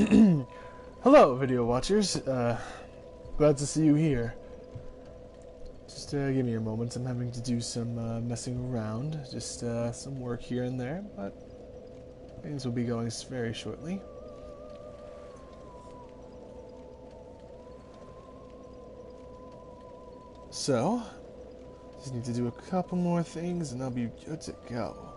Hello, video watchers. Glad to see you here. Just give me a moment. I'm having to do some messing around. Just some work here and there, but things will be going very shortly. So, just need to do a couple more things and I'll be good to go.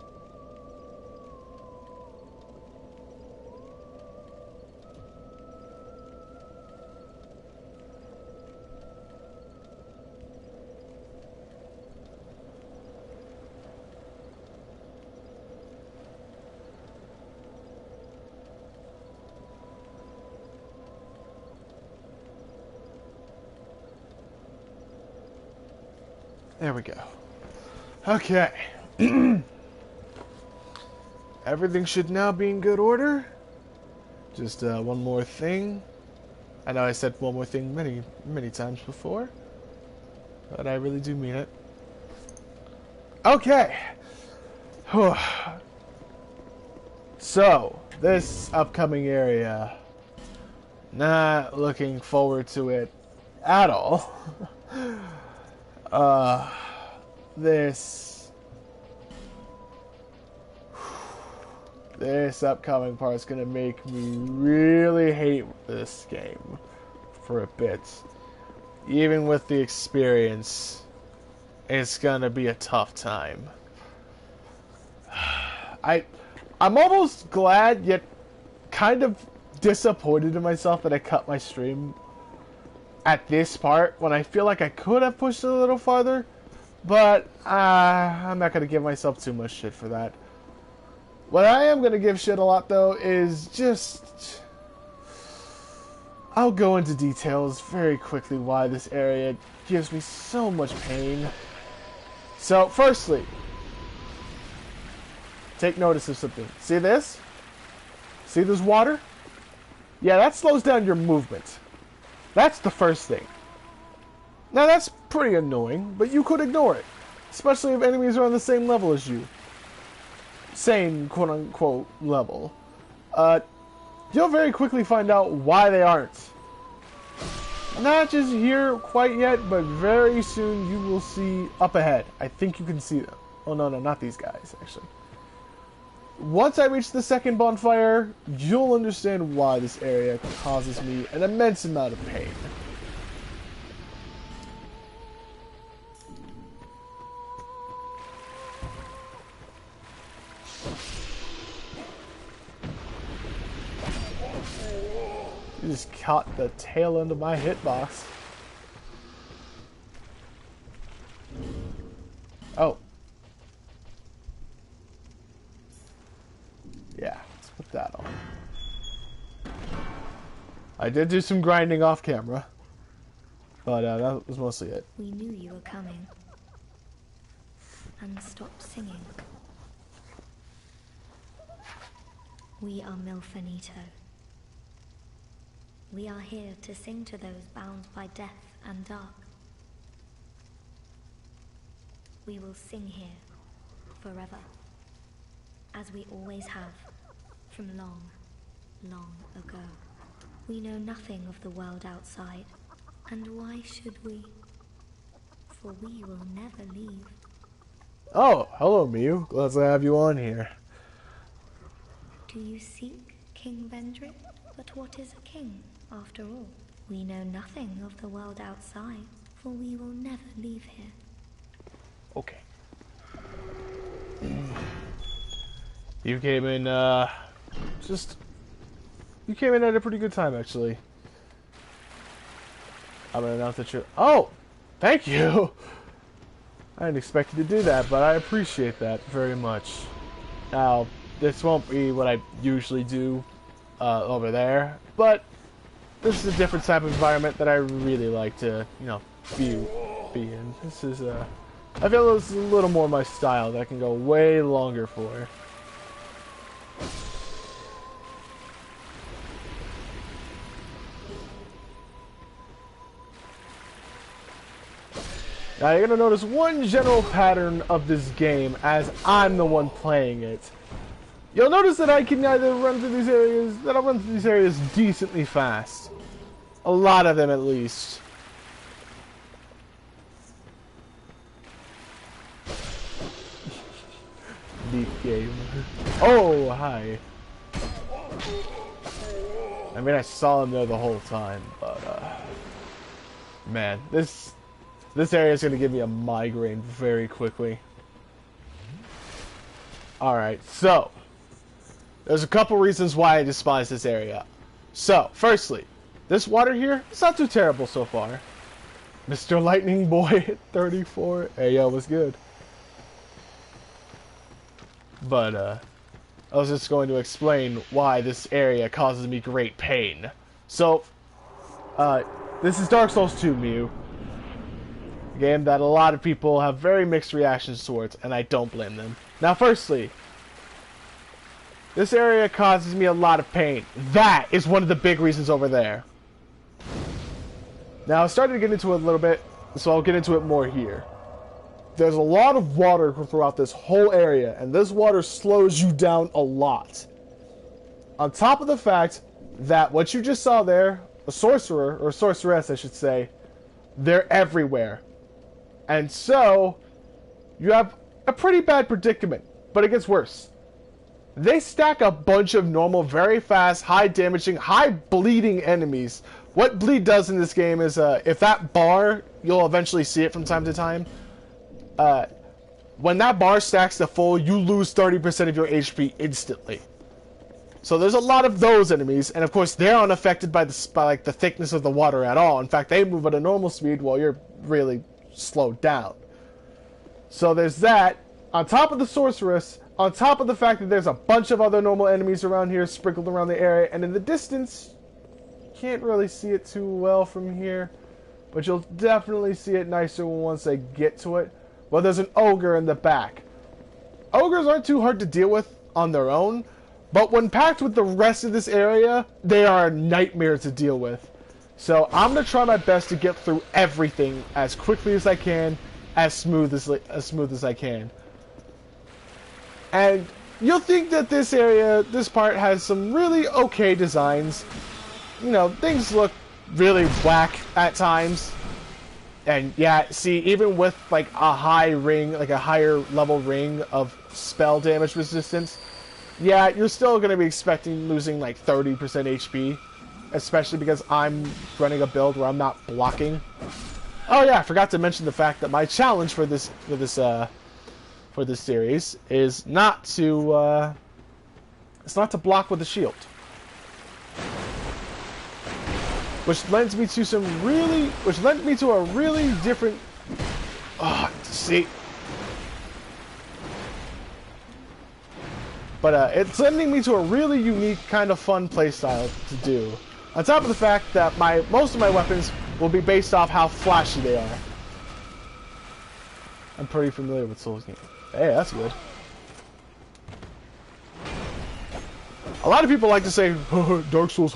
There we go. Okay. Everything should now be in good order. Just one more thing. I know I said one more thing many times before, but I really do mean it. Okay. So, this upcoming area, not looking forward to it at all. This upcoming part is gonna make me really hate this game for a bit. Even with the experience, it's gonna be a tough time. I'm almost glad, yet kind of disappointed in myself that I cut my stream at this part when I feel like I could have pushed it a little farther, but I'm not going to give myself too much shit for that. What I am going to give shit a lot though is just, I'll go into details very quickly why this area gives me so much pain. So firstly, take notice of something. See this? See this water? Yeah, that slows down your movement. That's the first thing. Now that's pretty annoying, but you could ignore it. Especially if enemies are on the same level as you. Same quote-unquote level. You'll very quickly find out why they aren't. Not just here quite yet, but very soon you will see up ahead. I think you can see them. Oh no, not these guys, actually. Once I reach the second bonfire, you'll understand why this area causes me an immense amount of pain. You just caught the tail end of my hitbox. Oh. Yeah, let's put that on. I did do some grinding off camera, but that was mostly it. We knew you were coming, and stopped singing. We are Milfinito. We are here to sing to those bound by death and dark. We will sing here forever, as we always have, from long, long ago. We know nothing of the world outside, and why should we? For we will never leave. Oh, hello Miu. Glad to have you on here. Do you seek King Vendrick? But what is a king, after all? We know nothing of the world outside, for we will never leave here. Okay. You came in, you came in at a pretty good time, actually. I'm gonna announce that you're... Oh! Thank you! I didn't expect you to do that, but I appreciate that very much. Now, this won't be what I usually do over there, but this is a different type of environment that I really like to, you know, be in. This is, I feel this is a little more my style that I can go way longer for. Now you're gonna notice one general pattern of this game as I'm the one playing it. You'll notice that I can either run through these areas, that I'll run through these areas decently fast. A lot of them, at least. Deep game. Oh, hi. I mean, I saw him there the whole time, but, man, this area is going to give me a migraine very quickly. Alright, so, there's a couple reasons why I despise this area. So, firstly, this water here, it's not too terrible so far. Mr. Lightning Boy at 34. Hey, yo, what's good? But, I was just going to explain why this area causes me great pain. So, this is Dark Souls 2, Mew. A game that a lot of people have very mixed reactions towards, and I don't blame them. Now, firstly, this area causes me a lot of pain. That is one of the big reasons over there. Now, I started to get into it a little bit, so I'll get into it more here. There's a lot of water throughout this whole area, and this water slows you down a lot. On top of the fact that what you just saw there, a sorcerer, or sorceress I should say, they're everywhere. And so, you have a pretty bad predicament, but it gets worse. They stack a bunch of normal, very fast, high damaging, high bleeding enemies. What bleed does in this game is, if that bar, you'll eventually see it from time to time, when that bar stacks to full, you lose 30% of your HP instantly. So there's a lot of those enemies, and of course they're unaffected by like the thickness of the water at all. In fact, they move at a normal speed while you're really slowed down. So there's that. On top of the sorceress, on top of the fact that there's a bunch of other normal enemies around here sprinkled around the area, and in the distance, you can't really see it too well from here, but you'll definitely see it nicer once I get to it. Well, there's an ogre in the back. Ogres aren't too hard to deal with on their own, but when packed with the rest of this area, they are a nightmare to deal with. So I'm going to try my best to get through everything as quickly as I can, as smooth as I can. And you'll think that this area, this part has some really okay designs. You know, things look really whack at times. And yeah, see, even with like a high ring, like a higher level ring of spell damage resistance, yeah, you're still going to be expecting losing like 30% HP, especially because I'm running a build where I'm not blocking. Oh yeah, I forgot to mention the fact that my challenge for this series is not to block with a shield. Which led me to a really different, see. But it's lending me to a really unique kind of fun playstyle to do. On top of the fact that most of my weapons will be based off how flashy they are. I'm pretty familiar with Souls games. Hey, that's good. A lot of people like to say, Dark Souls